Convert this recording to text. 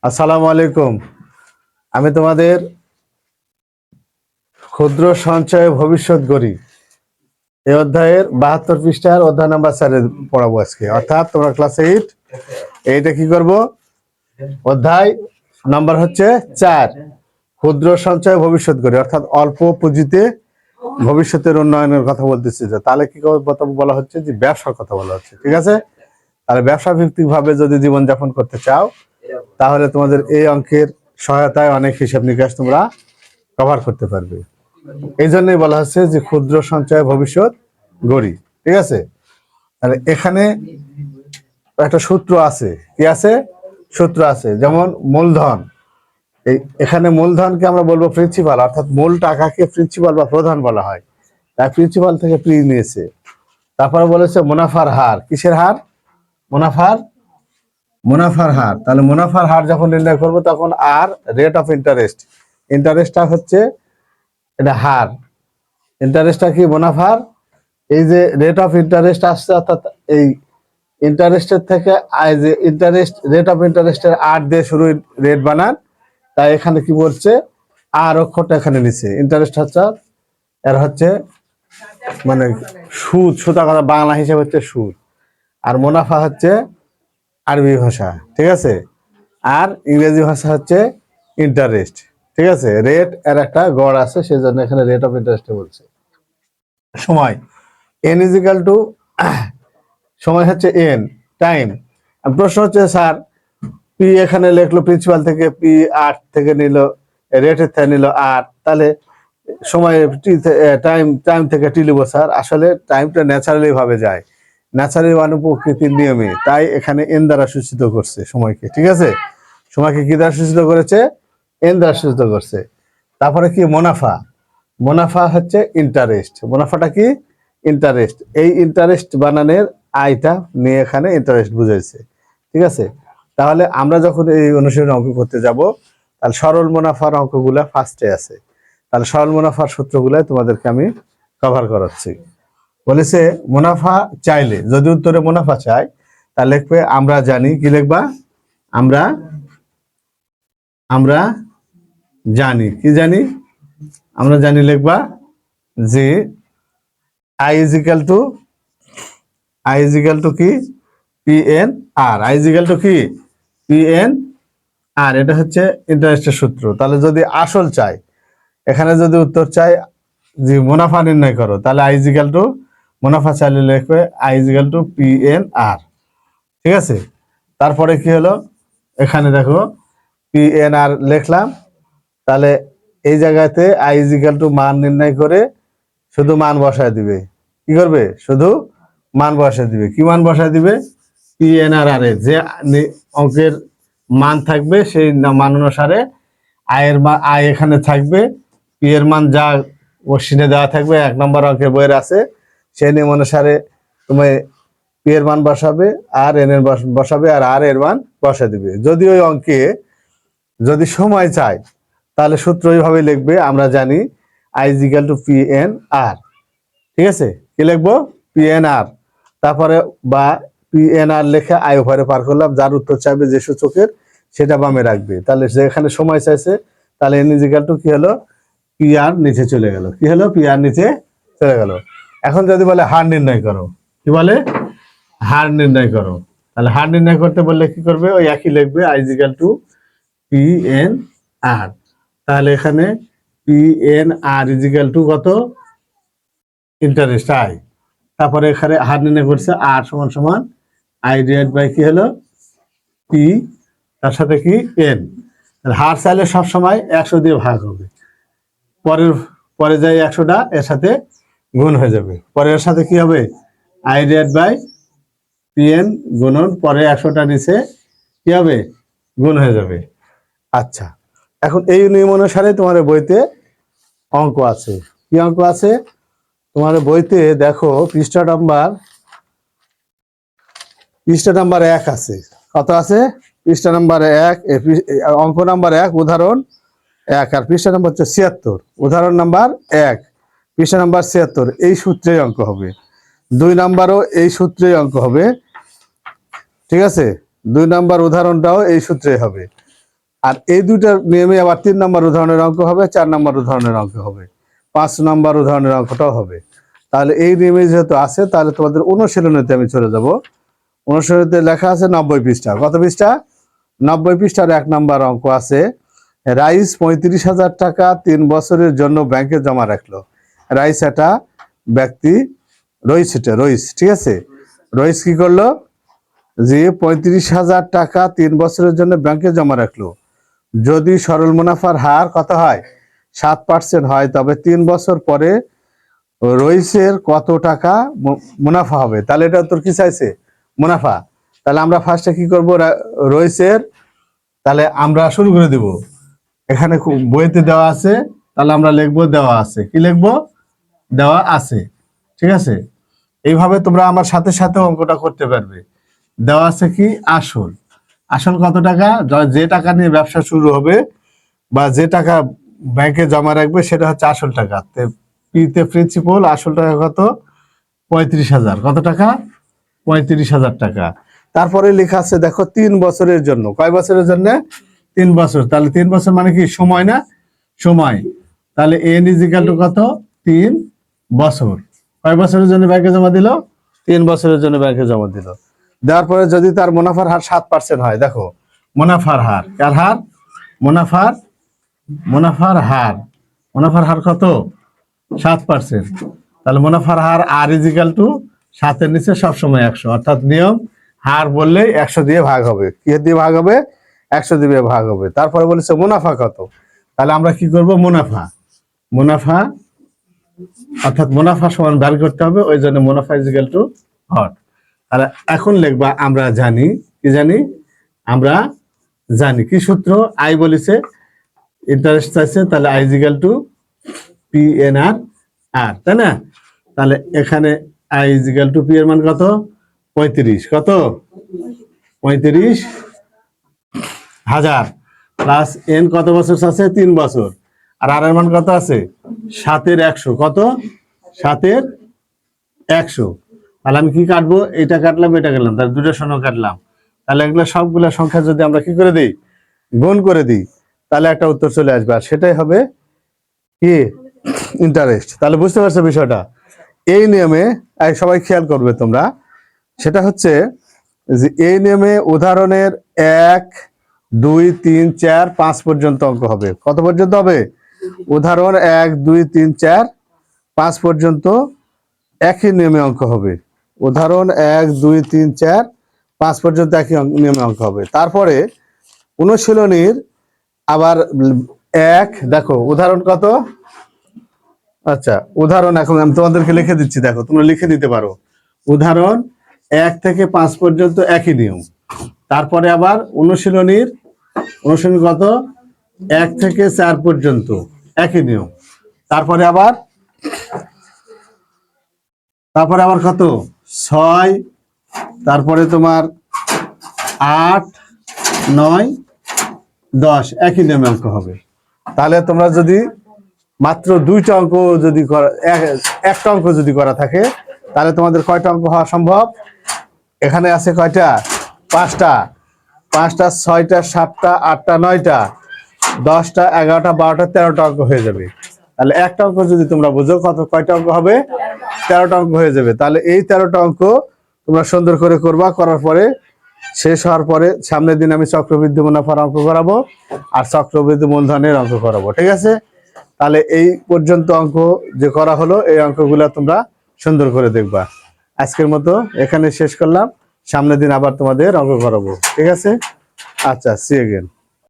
আসসালামু আলাইকুম। আমি তোমাদের ক্ষুদ্র সঞ্চয় ভবিষ্যৎ গড়ি এই অধ্যায়ের 72 পৃষ্ঠার অধ্যায় নাম্বার 4 পড়াবো আজকে। অর্থাৎ তোমরা ক্লাস 8 এইটা কি করব? অধ্যায় নাম্বার হচ্ছে 4, ক্ষুদ্র সঞ্চয় ভবিষ্যৎ গড়ি, অর্থাৎ অল্প পুঁজিতে ভবিষ্যতের উন্নয়নের কথা বলতেছি। যে তাহলে কি বলা হচ্ছে যে ব্যবসার কথা বলা হচ্ছে, ঠিক আছে? তাহলে ব্যবসা ভিত্তিক ভাবে যদি জীবনযাপন করতে চাও তাহলে তোমাদের এই অঙ্কের সহায়তায় অনেক হিসাব নিকাশ তোমরা কভার করতে পারবে। এই জন্যই বলা হচ্ছে যে ক্ষুদ্র সঞ্চয় ভবিষ্যৎ গড়ি, ঠিক আছে? তাহলে এখানে একটা সূত্র আছে। কি আছে? সূত্র আছে। যেমন মূলধন, এখানে মূলধনকে আমরা বলবো প্রিন্সিপাল, অর্থাৎ মূল টাকাকে প্রিন্সিপাল বা প্রধান বলা হয়। তাই প্রিন্সিপাল থেকে প্রি নিয়েছে। তারপরে বলেছে মুনাফার হার। কিসের হার? মুনাফার হার। তাহলে মুনাফার হার যখন নির্ণয় করবো তখন আর রেট অফ ইন্টারেস্ট, ইন্টারেস্টটা হচ্ছে এটা হার, ইন্টারেস্টটা কি মুনাফার। এই যে রেট অফ ইন্টারেস্ট আসছে, অর্থাৎ এই ইন্টারেস্টের থেকে যে ইন্টারেস্ট, রেট অফ ইন্টারেস্টের আর দিয়ে শুরু রেট বানান। তাই এখানে কি বলছে, আর অক্ষরটা এখানে নিচে। ইন্টারেস্ট হচ্ছে এর হচ্ছে মানে সুদ, সুতা কথা বাংলা হিসেবে হচ্ছে সুদ। আর মুনাফা হচ্ছে আরবি ভাষা, ঠিক আছে? আর ইংরেজি ভাষা হচ্ছে ইন্টারেস্ট, ঠিক আছে? রেট এর একটা গড় আছে, সেজন্য এখানে রেট অফ ইন্টারেস্ট বলছে। সময় এন ইজ ইকাল টু, সময় হচ্ছে এন, টাইম। প্রশ্ন হচ্ছে স্যার পি এখানে লিখলো প্রিন্সিপাল থেকে, পি আর থেকে নিল, রেটের থেকে নিল আর, তাহলে সময় টাইম টাইম থেকে টি লিখবো স্যার। আসলে টাইমটা ন্যাচারালি ভাবে যায়, ন্যাচারালি মানে প্রকৃতির নিয়মে, তাই এখানে এন দ্বারা সূচিত করছে সময়কে, ঠিক আছে? সময়কে কি দ্বারা সূচিত করেছে? এন দ্বারা সূচিত করছে। তারপরে কি মুনাফা, মুনাফা হচ্ছে ইন্টারেস্ট। মুনাফাটা কি? ইন্টারেস্ট। এই ইন্টারেস্ট বানানের আয়টা নিয়ে এখানে ইন্টারেস্ট বুঝাইছে, ঠিক আছে? তাহলে আমরা যখন এই অনুশীলন অঙ্ক করতে যাব, তাহলে সরল মুনাফার অঙ্কগুলা ফার্স্টে আছে। তাহলে সরল মুনাফার সূত্রগুলাই তোমাদেরকে আমি কভার করাচ্ছি। বলেছে মুনাফা চাইলে, যদি উত্তরে মুনাফা চাই তাহলে লিখবে আমরা জানি। কি লিখবা? আমরা আমরা জানি। কি জানি? আমরা জানি লিখবা যে I is equal to, I is equal to কি? P N R. I is equal to কি? P N R. এটা হচ্ছে ইন্টারেস্টের সূত্র। তাহলে যদি আসল চাই, এখানে যদি উত্তর চাই যে মুনাফা নির্ণয় করো, তাহলে আই ইজ ইকাল টু, মুনাফা চাইলে লিখবে I is equal to P N R, ঠিক আছে? তারপরে কি হলো, এখানে দেখো পি এন আর লিখলাম। তাহলে এই জায়গাতে আই ইজ ইকাল টু মান নির্ণয় করে শুধু মান বসায় দিবে। কি করবে? শুধু মান বসায় দিবে। কি মান বসায় দিবে? পি এন আর আর যে অঙ্কের মান থাকবে সেই মান অনুসারে আয়ের মান, আয় এখানে থাকবে। পি এর মান যা কোশ্চিনে দেওয়া থাকবে, 1 নম্বর অঙ্কের বইয়ের আছে, সেই নিয়ম অনুসারে তুমি পি এর মান বসাবে, আর এন এর বসাবে, আর এর মান বসা দিবে। যদি ওই অঙ্কে যদি সময় চাই তাহলে সূত্র এইভাবে লিখবে, আমরা জানি I is equal to P N R, ঠিক আছে? কি লিখবো? P N R. তারপরে বা পি এন আর লেখে আই ওভারে পার করলাম। যার উত্তর চাইবে যে সূচকের, সেটা বামে রাখবে। তাহলে যেখানে সময় চাইছে, তাহলে এন ইজ ইকাল টু কি হলো? পি আর নিচে চলে গেল। কি হলো? পি আর নিচে চলে গেল। এখন যদি বলে হার নির্ণয় করো, কি বলে? হার নির্ণয় করো। তাহলে হার নির্ণয় করতে বললে কি করবে? ওই একই লিখবে, I is equal to P N R. তাহলে এখানে P N R is equal to কত? Interest I. তারপরে এখানে হার নির্ণয় করছে, আর সমান সমান আই ডিভাইড বাই কি হলো? পি, তার সাথে কি? এন। হার চাইলে সবসময় 100 দিয়ে ভাগ হবে। পরে যাই 100টা এর সাথে গুণ হয়ে যাবে। পরে এর সাথে কি হবে? I divide by P N গুণন, পরে 100টা নিচে কি হবে? গুণ হয়ে যাবে। আচ্ছা, এখন এই নিয়ম অনুসারে তোমার বইতে অঙ্ক আছে। কি অঙ্ক আছে তোমার বইতে? দেখো পৃষ্ঠা নাম্বার 1 আছে। কত আছে? পৃষ্ঠা নাম্বার 1, অঙ্ক নাম্বার 1, উদাহরণ 1। আর পৃষ্ঠা নাম্বার হচ্ছে 76, উদাহরণ নাম্বার 1, পৃষ্ঠা নাম্বার 76। এই সূত্রেই অঙ্ক হবে। 2 নাম্বারও এই সূত্রেই অঙ্ক হবে, ঠিক আছে? 2 নাম্বার উদাহরণটাও এই সূত্রেই হবে। আর এই দুইটার নিয়মে আবার 3 নম্বর উদাহরণের অঙ্ক হবে, 4 নম্বর উদাহরণের অঙ্ক হবে, 5 নম্বর উদাহরণের অঙ্কটাও হবে। তাহলে এই নিয়মে যেহেতু আছে, তাহলে তোমাদের অনুশীলনীতে আমি চলে যাব। অনুশীলনীতে লেখা আছে 90 পৃষ্ঠা। কত পৃষ্ঠা? 90 পৃষ্ঠার 1 নম্বর অঙ্ক আছে, রাইস 35,000 টাকা 3 বছরের জন্য ব্যাংকে জমা রাখলো। রাইস একটা ব্যক্তি, রইস, ঠিক আছে। রইস কি করলো? যে 35,000 টাকা 3 বছরের জন্য ব্যাংকে জমা রাখলো। যদি সরল মুনাফার হার কত হয়? 7% হয়, তবে 3 বছর পরে রইসের কত টাকা মুনাফা হবে? তাহলে এটা তোর কি চাইছে? মুনাফা। তাহলে আমরা ফার্স্টে কি করব? রইসের, তাহলে আমরা শুরু করে দিব। এখানে বইতে দেওয়া আছে, তাহলে আমরা লিখবো দেওয়া আছে। কি লিখবো? দেওয়া আছে, ঠিক আছে। এইভাবে তোমরা আমার সাথে সাথে অঙ্কটা করতে পারবে। দেওয়া আছে কি? আসল। আসল কত টাকা? যে টাকা নিয়ে ব্যবসা শুরু হবে বা যে টাকা ব্যাংকে জমা রাখবে সেটা হচ্ছে আসল টাকা। পিতে প্রিন্সিপাল, আসল টাকা কত? 35,000। কত টাকা? 35,000 টাকা। তারপরে লেখা আছে দেখো 3 বছরের জন্য। কয় বছরের জন্য? 3 বছর। তাহলে 3 বছর মানে কি? সময় না? সময়। তাহলে n = কত? 3 বছর। কয় বছরের জন্য ব্যাংকে জমা দিল? 3 বছরের জন্য ব্যাংকে জমা দিল। দেওয়ার পরে যদি তার মুনাফার হার 7% হয়, দেখো মুনাফার হার, কার হার? মুনাফার হার কত? 7%। তাহলে মুনাফার হার R = 7-এর নিচে সবসময় 100, অর্থাৎ নিয়ম হার বললেই 100 দিয়ে ভাগ হবে। কি দিয়ে ভাগ হবে? 100 দিয়ে ভাগ হবে। তারপরে বলেছে মুনাফা কত? তাহলে আমরা কি করব? মুনাফা অর্থাৎ মুনাফা সমান বের করতে হবে, ওই জন্য মুনাফা = হর। তাহলে এখন লিখবা আমরা জানি, কি জানি? আমরা জানি কি সূত্র? আই বলেছে, ইন্টারেস্ট চাইছে, তাহলে I = PNR, তাই না? তাহলে এখানে I = P এর মান কত? 35। কত? 35,000 প্লাস n কত বছর আছে? 3 বছর। আর আর এর মান কত আছে? 7-এর 100। কত? 7-এর 100। তাহলে আমি কি কাটবো? এটা কাটলাম, এটা কাটলাম, তাহলে দুটো শূন্য কাটলাম। তাহলে এগুলো সবগুলা সংখ্যা যদি আমরা কি করে দিই? গুণ করে দিই, তাহলে একটা উত্তর চলে আসবে। আর সেটাই হবে কি? ইন্টারেস্ট। তাহলে বুঝতে পারছো বিষয়টা? এই নিয়মে সবাই খেয়াল করবে তোমরা, সেটা হচ্ছে যে এই নিয়মে উদাহরণের 1, 2, 3, 4, 5 পর্যন্ত অঙ্ক হবে। কত পর্যন্ত হবে? উদাহরণ 1, 2, 3, 4, 5 পর্যন্ত একই নিয়মে অঙ্ক হবে। উদাহরণ 1, 2, 3, 4, 5 পর্যন্ত একই নিয়মে অঙ্ক হবে। তারপরে অনুশীলনীর আবার 1, দেখো উদাহরণ কত? আচ্ছা, উদাহরণ এখন আমি তোমাদেরকে লিখে দিচ্ছি, দেখো তোমরা লিখে দিতে পারো। উদাহরণ 1 থেকে 5 পর্যন্ত একই নিয়ম। তারপরে আবার অনুশীলনী কত? 1 থেকে 4 পর্যন্ত একই নিয়ম। তারপরে আবার কত? 6, তারপরে তোমার 8, 9, 10 একই নিয়মে অঙ্ক হবে। তাহলে তোমরা যদি মাত্র 2টা অঙ্ক যদি একটা অঙ্ক যদি করা থাকে, তাহলে তোমাদের কয়টা অঙ্ক হওয়া সম্ভব? এখানে আছে কয়টা? 5টা, 6টা, 7টা, 8টা, 9টা, 10টা, 11টা, 12টা, 13টা অঙ্ক হয়ে যাবে। তাহলে একটা অঙ্ক যদি তোমরা বুঝো, কয়টা অঙ্ক হবে? 13টা অঙ্ক হয়ে যাবে। তাহলে এই 13টা অঙ্ক তোমরা সুন্দর করে করবা। করার পরে শেষ হওয়ার পরে সামনের দিন আমি চক্রবৃদ্ধি মুনাফার অঙ্ক করাবো আর চক্রবৃদ্ধি মূলধনের অঙ্ক করাবো, ঠিক আছে? তাহলে এই পর্যন্ত অঙ্ক যে করা হলো, এই অঙ্কগুলা তোমরা সুন্দর করে দেখবা। আজকের মতো এখানে শেষ করলাম। সামনের দিন আবার তোমাদের অঙ্ক করাবো, ঠিক আছে? আচ্ছা, সি এগেন।